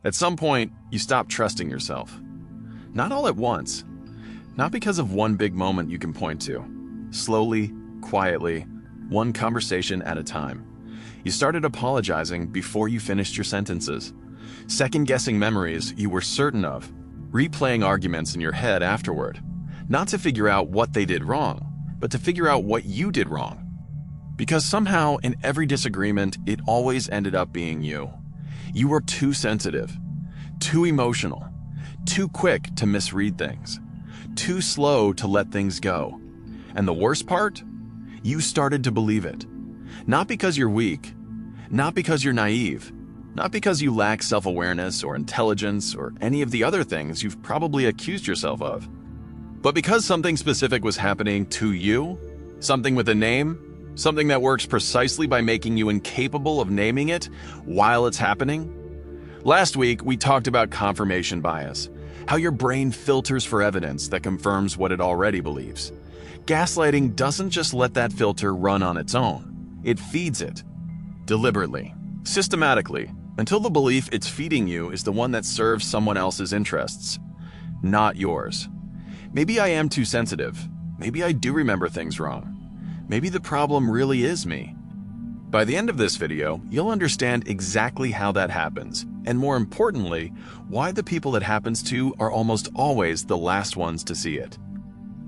At some point, you stop trusting yourself. Not all at once. Not because of one big moment you can point to. Slowly, quietly, one conversation at a time. You started apologizing before you finished your sentences. Second-guessing memories you were certain of. Replaying arguments in your head afterward. Not to figure out what they did wrong, but to figure out what you did wrong. Because somehow, in every disagreement, it always ended up being you. You were too sensitive, too emotional, too quick to misread things, too slow to let things go. And the worst part? You started to believe it. Not because you're weak, not because you're naive, not because you lack self-awareness or intelligence or any of the other things you've probably accused yourself of, but because something specific was happening to you, something with a name, something that works precisely by making you incapable of naming it while it's happening. Last week, we talked about confirmation bias, how your brain filters for evidence that confirms what it already believes. Gaslighting doesn't just let that filter run on its own. It feeds it. Deliberately, systematically, until the belief it's feeding you is the one that serves someone else's interests, not yours. Maybe I am too sensitive. Maybe I do remember things wrong. Maybe the problem really is me. By the end of this video, you'll understand exactly how that happens, and more importantly, why the people it happens to are almost always the last ones to see it.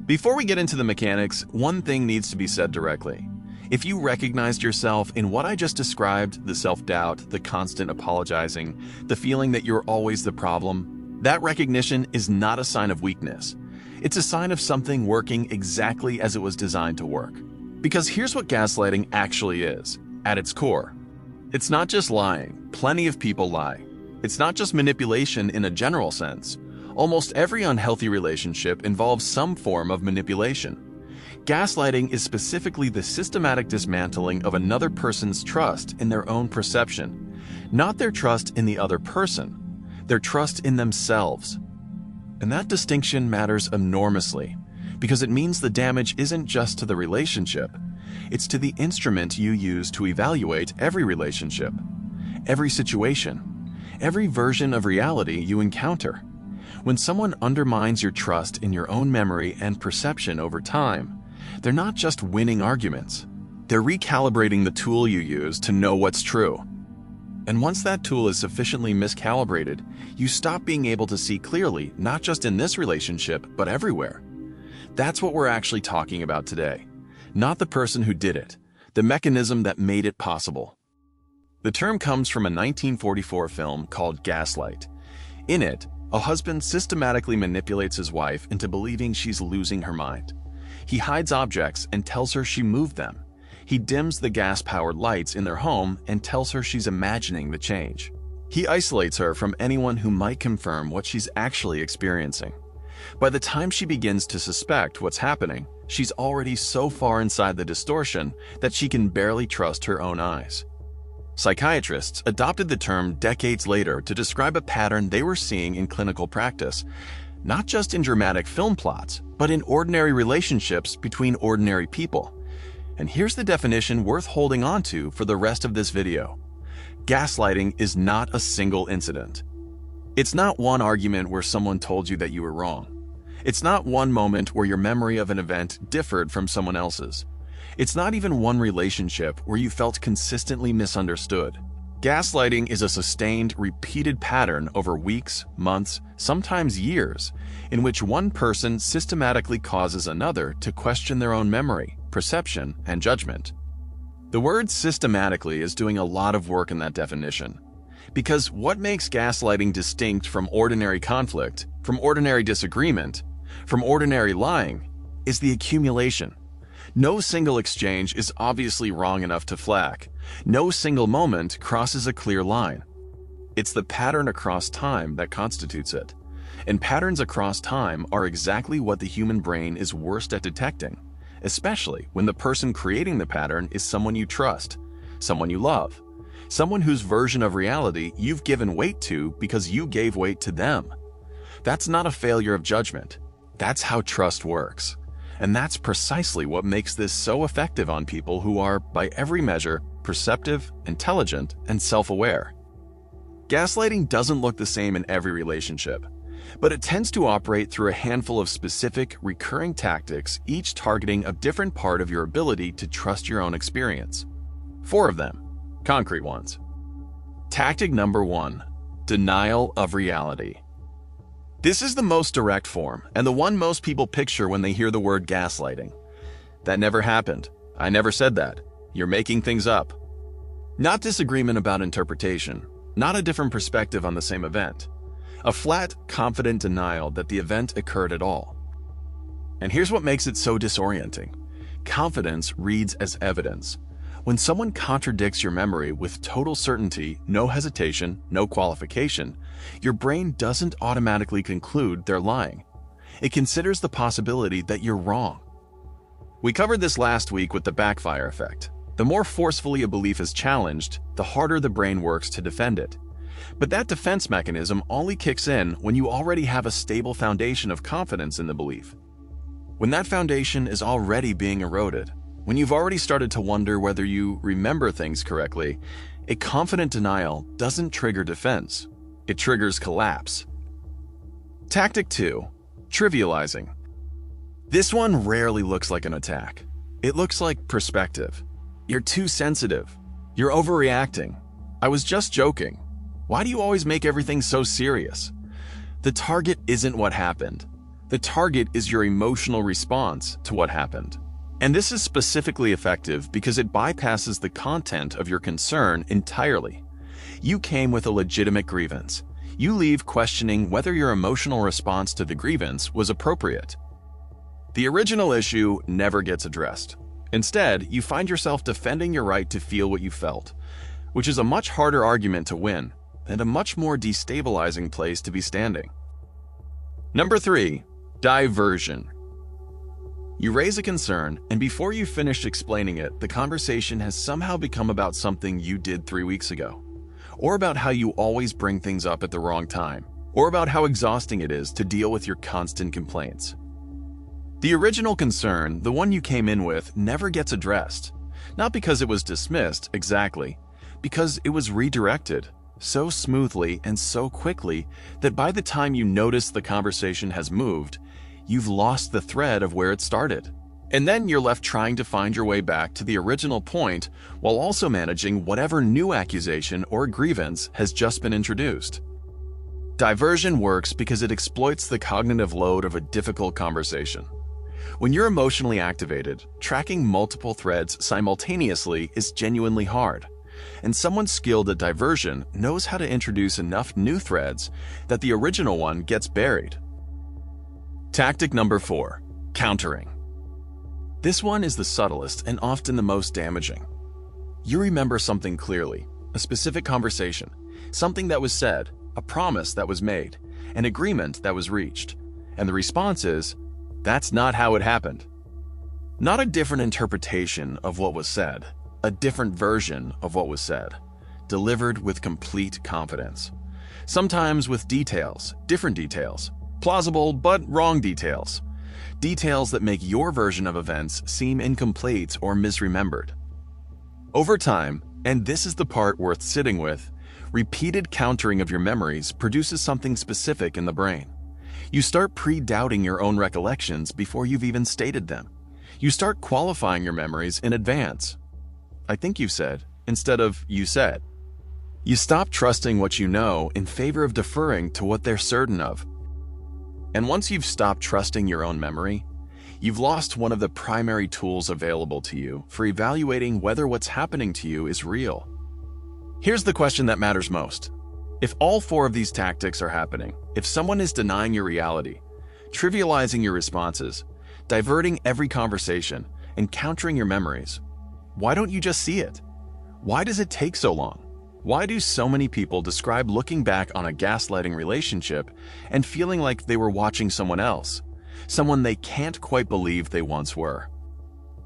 Before we get into the mechanics, one thing needs to be said directly. If you recognized yourself in what I just described, the self-doubt, the constant apologizing, the feeling that you're always the problem, that recognition is not a sign of weakness. It's a sign of something working exactly as it was designed to work. Because here's what gaslighting actually is, at its core. It's not just lying. Plenty of people lie. It's not just manipulation in a general sense. Almost every unhealthy relationship involves some form of manipulation. Gaslighting is specifically the systematic dismantling of another person's trust in their own perception, not their trust in the other person, their trust in themselves. And that distinction matters enormously, because it means the damage isn't just to the relationship, it's to the instrument you use to evaluate every relationship, every situation, every version of reality you encounter. When someone undermines your trust in your own memory and perception over time, they're not just winning arguments. They're recalibrating the tool you use to know what's true. And once that tool is sufficiently miscalibrated, you stop being able to see clearly, not just in this relationship, but everywhere. That's what we're actually talking about today. Not the person who did it, the mechanism that made it possible. The term comes from a 1944 film called Gaslight. In it, a husband systematically manipulates his wife into believing she's losing her mind. He hides objects and tells her she moved them. He dims the gas-powered lights in their home and tells her she's imagining the change. He isolates her from anyone who might confirm what she's actually experiencing. By the time she begins to suspect what's happening, she's already so far inside the distortion that she can barely trust her own eyes. Psychiatrists adopted the term decades later to describe a pattern they were seeing in clinical practice, not just in dramatic film plots, but in ordinary relationships between ordinary people. And here's the definition worth holding on to for the rest of this video. Gaslighting is not a single incident. It's not one argument where someone told you that you were wrong. It's not one moment where your memory of an event differed from someone else's. It's not even one relationship where you felt consistently misunderstood. Gaslighting is a sustained, repeated pattern over weeks, months, sometimes years, in which one person systematically causes another to question their own memory, perception, and judgment. The word systematically is doing a lot of work in that definition. Because what makes gaslighting distinct from ordinary conflict, from ordinary disagreement, from ordinary lying, is the accumulation. No single exchange is obviously wrong enough to flag. No single moment crosses a clear line. It's the pattern across time that constitutes it. And patterns across time are exactly what the human brain is worst at detecting, especially when the person creating the pattern is someone you trust, someone you love, someone whose version of reality you've given weight to because you gave weight to them. That's not a failure of judgment. That's how trust works. And that's precisely what makes this so effective on people who are, by every measure, perceptive, intelligent, and self-aware. Gaslighting doesn't look the same in every relationship, but it tends to operate through a handful of specific, recurring tactics, each targeting a different part of your ability to trust your own experience. 4 of them, concrete ones. Tactic number 1, denial of reality. This is the most direct form, and the one most people picture when they hear the word gaslighting. That never happened. I never said that. You're making things up. Not disagreement about interpretation, not a different perspective on the same event. A flat, confident denial that the event occurred at all. And here's what makes it so disorienting. Confidence reads as evidence. When someone contradicts your memory with total certainty, no hesitation, no qualification, your brain doesn't automatically conclude they're lying. It considers the possibility that you're wrong. We covered this last week with the backfire effect. The more forcefully a belief is challenged, the harder the brain works to defend it. But that defense mechanism only kicks in when you already have a stable foundation of confidence in the belief. When that foundation is already being eroded, when you've already started to wonder whether you remember things correctly, a confident denial doesn't trigger defense. It triggers collapse. Tactic 2, trivializing. This one rarely looks like an attack. It looks like perspective. You're too sensitive. You're overreacting. I was just joking. Why do you always make everything so serious? The target isn't what happened. The target is your emotional response to what happened. And this is specifically effective because it bypasses the content of your concern entirely. You came with a legitimate grievance. You leave questioning whether your emotional response to the grievance was appropriate. The original issue never gets addressed. Instead, you find yourself defending your right to feel what you felt, which is a much harder argument to win and a much more destabilizing place to be standing. Number 3, diversion. You raise a concern, and before you finish explaining it, the conversation has somehow become about something you did 3 weeks ago, or about how you always bring things up at the wrong time, or about how exhausting it is to deal with your constant complaints. The original concern, the one you came in with, never gets addressed, not because it was dismissed exactly, because it was redirected so smoothly and so quickly that by the time you notice the conversation has moved, you've lost the thread of where it started. And then you're left trying to find your way back to the original point while also managing whatever new accusation or grievance has just been introduced. Diversion works because it exploits the cognitive load of a difficult conversation. When you're emotionally activated, tracking multiple threads simultaneously is genuinely hard. And someone skilled at diversion knows how to introduce enough new threads that the original one gets buried. Tactic number 4, countering. This one is the subtlest and often the most damaging. You remember something clearly, a specific conversation, something that was said, a promise that was made, an agreement that was reached, and the response is, "That's not how it happened." Not a different interpretation of what was said, a different version of what was said, delivered with complete confidence. Sometimes with details, different details, plausible but wrong details. Details that make your version of events seem incomplete or misremembered. Over time, and this is the part worth sitting with, repeated countering of your memories produces something specific in the brain. You start pre-doubting your own recollections before you've even stated them. You start qualifying your memories in advance. "I think you said," instead of "you said." You stop trusting what you know in favor of deferring to what they're certain of. And once you've stopped trusting your own memory, you've lost one of the primary tools available to you for evaluating whether what's happening to you is real. Here's the question that matters most. If all 4 of these tactics are happening, if someone is denying your reality, trivializing your responses, diverting every conversation, and countering your memories, why don't you just see it? Why does it take so long? Why do so many people describe looking back on a gaslighting relationship and feeling like they were watching someone else, someone they can't quite believe they once were?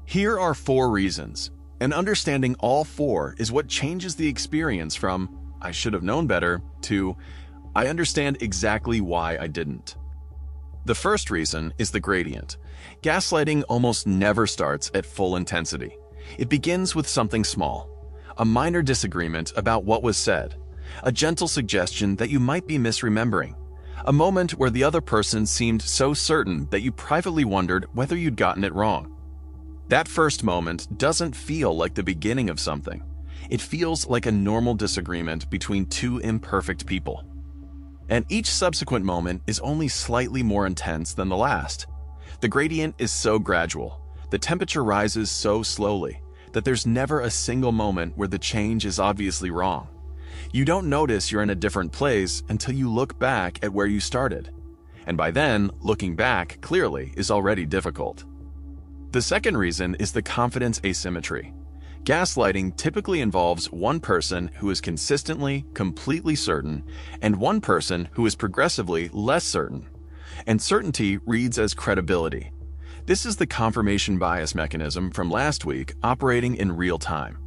Here are 4 reasons, and understanding all 4 is what changes the experience from "I should have known better" to "I understand exactly why I didn't." The first reason is the gradient. Gaslighting almost never starts at full intensity. It begins with something small, a minor disagreement about what was said, a gentle suggestion that you might be misremembering, a moment where the other person seemed so certain that you privately wondered whether you'd gotten it wrong. That first moment doesn't feel like the beginning of something. It feels like a normal disagreement between two imperfect people. And each subsequent moment is only slightly more intense than the last. The gradient is so gradual, the temperature rises so slowly, that there's never a single moment where the change is obviously wrong. You don't notice you're in a different place until you look back at where you started. And by then, looking back clearly is already difficult. The second reason is the confidence asymmetry. Gaslighting typically involves one person who is consistently, completely certain, and one person who is progressively less certain. And certainty reads as credibility. This is the confirmation bias mechanism from last week operating in real time.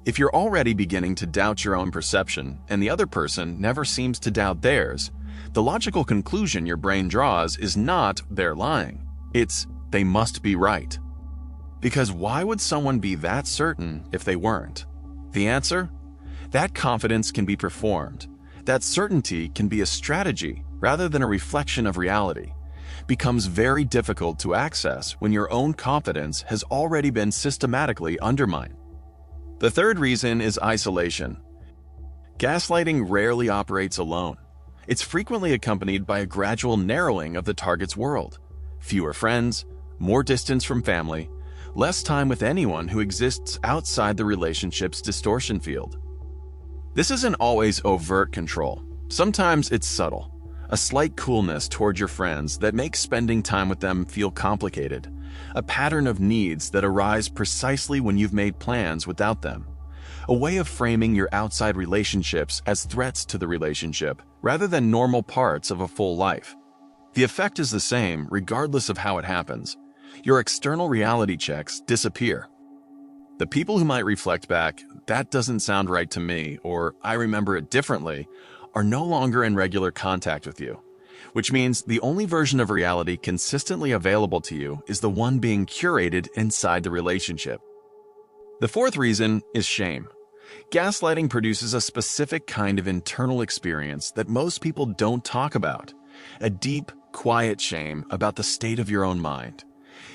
If you're already beginning to doubt your own perception and the other person never seems to doubt theirs, the logical conclusion your brain draws is not they're lying. It's they must be right. Because why would someone be that certain if they weren't? The answer? That confidence can be performed. That certainty can be a strategy rather than a reflection of reality. Becomes very difficult to access when your own confidence has already been systematically undermined. The third reason is isolation. Gaslighting rarely operates alone. It's frequently accompanied by a gradual narrowing of the target's world. Fewer friends, more distance from family, less time with anyone who exists outside the relationship's distortion field. This isn't always overt control. Sometimes it's subtle, a slight coolness toward your friends that makes spending time with them feel complicated, a pattern of needs that arise precisely when you've made plans without them, a way of framing your outside relationships as threats to the relationship rather than normal parts of a full life. The effect is the same regardless of how it happens. Your external reality checks disappear. The people who might reflect back, "That doesn't sound right to me," or "I remember it differently," are no longer in regular contact with you, which means the only version of reality consistently available to you is the one being curated inside the relationship. The fourth reason is shame. Gaslighting produces a specific kind of internal experience that most people don't talk about, a deep, quiet shame about the state of your own mind.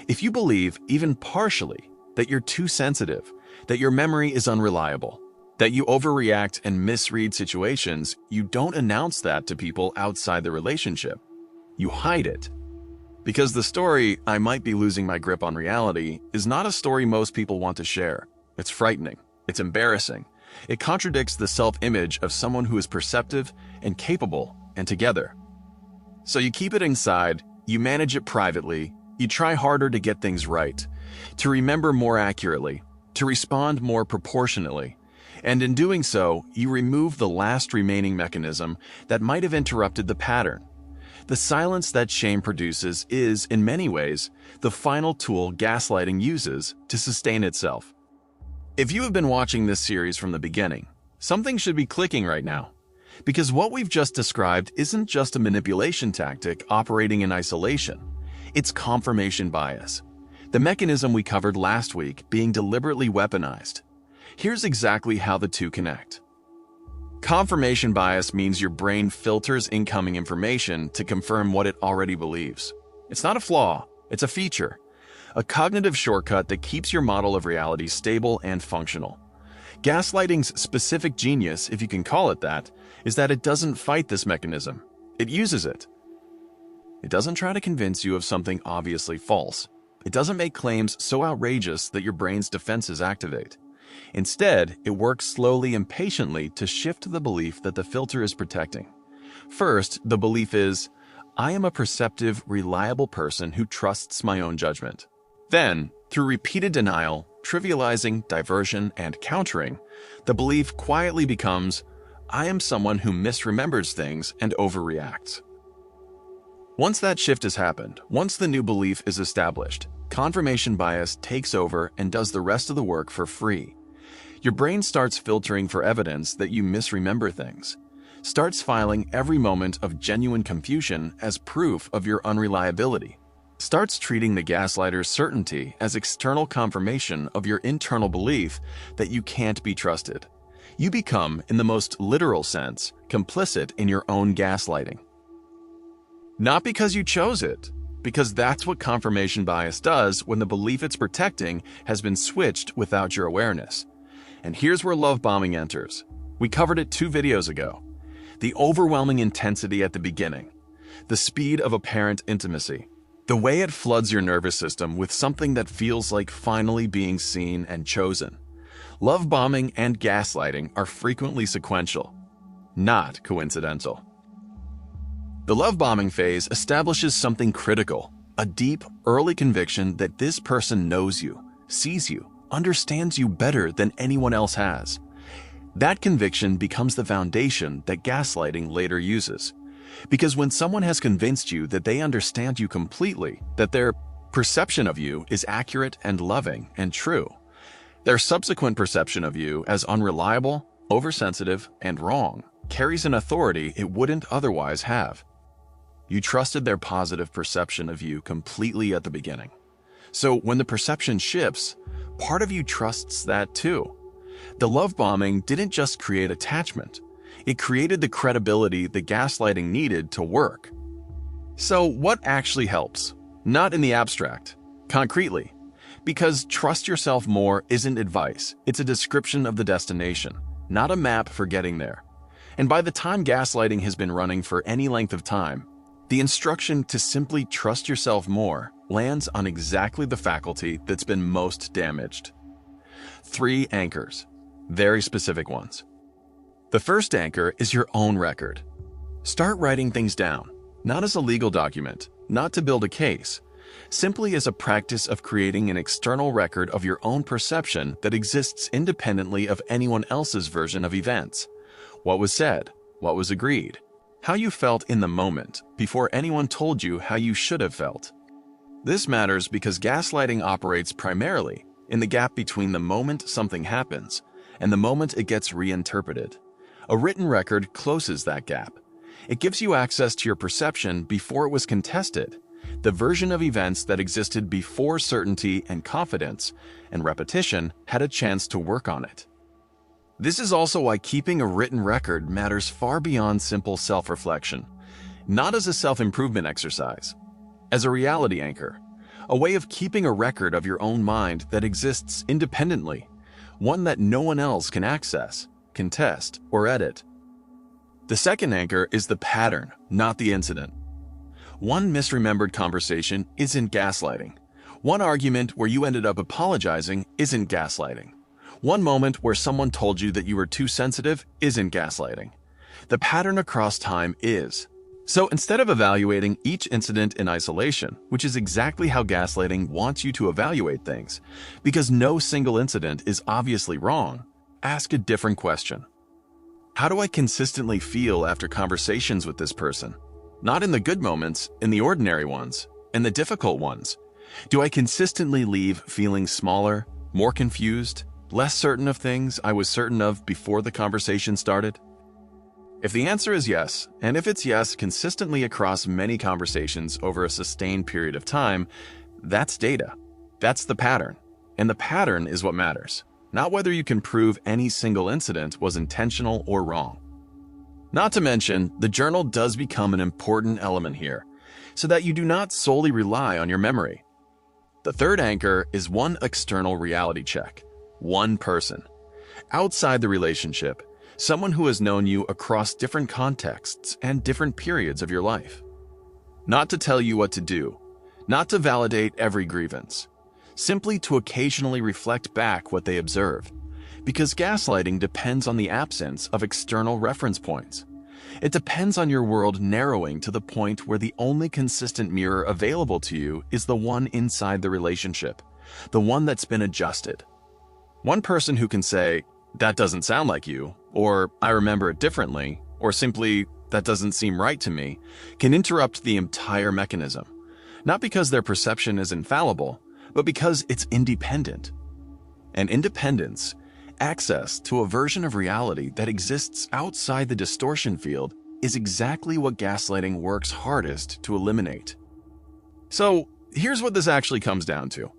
If you believe, even partially, that you're too sensitive, that your memory is unreliable, that you overreact and misread situations, you don't announce that to people outside the relationship. You hide it. Because the story, "I might be losing my grip on reality," is not a story most people want to share. It's frightening. It's embarrassing. It contradicts the self-image of someone who is perceptive and capable and together. So you keep it inside, you manage it privately, you try harder to get things right, to remember more accurately, to respond more proportionately, and in doing so, you remove the last remaining mechanism that might have interrupted the pattern. The silence that shame produces is, in many ways, the final tool gaslighting uses to sustain itself. If you have been watching this series from the beginning, something should be clicking right now. Because what we've just described isn't just a manipulation tactic operating in isolation. It's confirmation bias, the mechanism we covered last week being deliberately weaponized. Here's exactly how the two connect. Confirmation bias means your brain filters incoming information to confirm what it already believes. It's not a flaw, it's a feature, a cognitive shortcut that keeps your model of reality stable and functional. Gaslighting's specific genius, if you can call it that, is that it doesn't fight this mechanism. It uses it. It doesn't try to convince you of something obviously false. It doesn't make claims so outrageous that your brain's defenses activate. Instead, it works slowly and patiently to shift the belief that the filter is protecting. First, the belief is, "I am a perceptive, reliable person who trusts my own judgment." Then, through repeated denial, trivializing, diversion, and countering, the belief quietly becomes, "I am someone who misremembers things and overreacts." Once that shift has happened, once the new belief is established, confirmation bias takes over and does the rest of the work for free. Your brain starts filtering for evidence that you misremember things, starts filing every moment of genuine confusion as proof of your unreliability, starts treating the gaslighter's certainty as external confirmation of your internal belief that you can't be trusted. You become, in the most literal sense, complicit in your own gaslighting. Not because you chose it, because that's what confirmation bias does when the belief it's protecting has been switched without your awareness. And here's where love bombing enters. We covered it 2 videos ago. The overwhelming intensity at the beginning, the speed of apparent intimacy, the way it floods your nervous system with something that feels like finally being seen and chosen. Love bombing and gaslighting are frequently sequential, not coincidental. The love bombing phase establishes something critical, a deep, early conviction that this person knows you, sees you, understands you better than anyone else has. That conviction becomes the foundation that gaslighting later uses. Because when someone has convinced you that they understand you completely, that their perception of you is accurate and loving and true, their subsequent perception of you as unreliable, oversensitive, and wrong carries an authority it wouldn't otherwise have. You trusted their positive perception of you completely at the beginning. So when the perception shifts, part of you trusts that too. The love bombing didn't just create attachment, it created the credibility the gaslighting needed to work. So what actually helps? Not in the abstract, concretely. Because trust yourself more isn't advice, it's a description of the destination, not a map for getting there. And by the time gaslighting has been running for any length of time, the instruction to simply trust yourself more lands on exactly the faculty that's been most damaged. 3 anchors, very specific ones. The first anchor is your own record. Start writing things down, not as a legal document, not to build a case, simply as a practice of creating an external record of your own perception that exists independently of anyone else's version of events. What was said, what was agreed, how you felt in the moment before anyone told you how you should have felt. This matters because gaslighting operates primarily in the gap between the moment something happens and the moment it gets reinterpreted. A written record closes that gap. It gives you access to your perception before it was contested, the version of events that existed before certainty and confidence and repetition had a chance to work on it. This is also why keeping a written record matters far beyond simple self-reflection, not as a self-improvement exercise, as a reality anchor, a way of keeping a record of your own mind that exists independently, one that no one else can access, contest, or edit. The second anchor is the pattern, not the incident. One misremembered conversation isn't gaslighting. One argument where you ended up apologizing isn't gaslighting. One moment where someone told you that you were too sensitive isn't gaslighting. The pattern across time is. So instead of evaluating each incident in isolation, which is exactly how gaslighting wants you to evaluate things, because no single incident is obviously wrong, ask a different question. How do I consistently feel after conversations with this person? Not in the good moments, in the ordinary ones, in the difficult ones. Do I consistently leave feeling smaller, more confused, less certain of things I was certain of before the conversation started? If the answer is yes, and if it's yes consistently across many conversations over a sustained period of time, that's data. That's the pattern. And the pattern is what matters, not whether you can prove any single incident was intentional or wrong. Not to mention, the journal does become an important element here, so that you do not solely rely on your memory. The third anchor is one external reality check. One person. Outside the relationship, someone who has known you across different contexts and different periods of your life. Not to tell you what to do, not to validate every grievance, simply to occasionally reflect back what they observed, because gaslighting depends on the absence of external reference points. It depends on your world narrowing to the point where the only consistent mirror available to you is the one inside the relationship, the one that's been adjusted. One person who can say, "That doesn't sound like you," or "I remember it differently," or simply, "That doesn't seem right to me," can interrupt the entire mechanism. Not because their perception is infallible, but because it's independent. And independence, access to a version of reality that exists outside the distortion field, is exactly what gaslighting works hardest to eliminate. So, here's what this actually comes down to.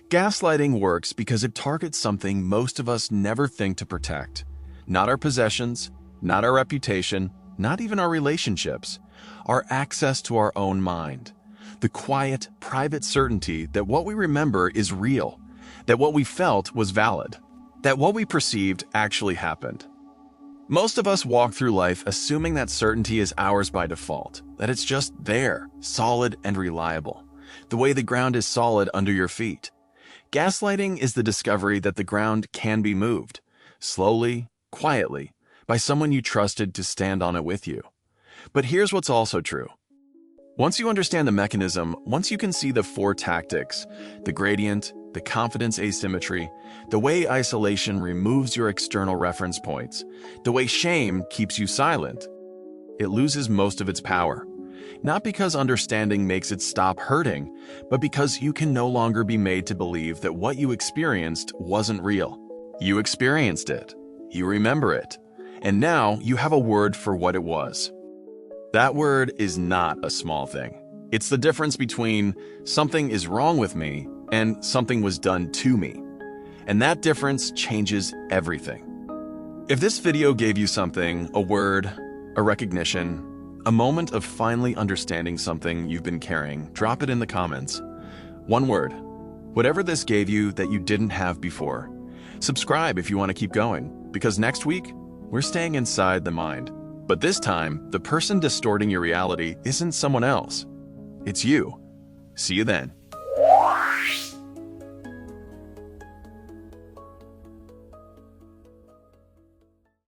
Gaslighting works because it targets something most of us never think to protect. Not our possessions, not our reputation, not even our relationships. Our access to our own mind. The quiet, private certainty that what we remember is real, that what we felt was valid, that what we perceived actually happened. Most of us walk through life assuming that certainty is ours by default, that it's just there, solid and reliable, the way the ground is solid under your feet. Gaslighting is the discovery that the ground can be moved, slowly, quietly, by someone you trusted to stand on it with you. But here's what's also true. Once you understand the mechanism, once you can see the 4 tactics, the gradient, the confidence asymmetry, the way isolation removes your external reference points, the way shame keeps you silent, it loses most of its power. Not because understanding makes it stop hurting, but because you can no longer be made to believe that what you experienced wasn't real. You experienced it. You remember it. And now you have a word for what it was. That word is not a small thing. It's the difference between something is wrong with me and something was done to me. And that difference changes everything. If this video gave you something, a word, a recognition, a moment of finally understanding something you've been carrying, drop it in the comments. One word, whatever this gave you that you didn't have before. Subscribe if you want to keep going, because next week, we're staying inside the mind. But this time, the person distorting your reality isn't someone else. It's you. See you then.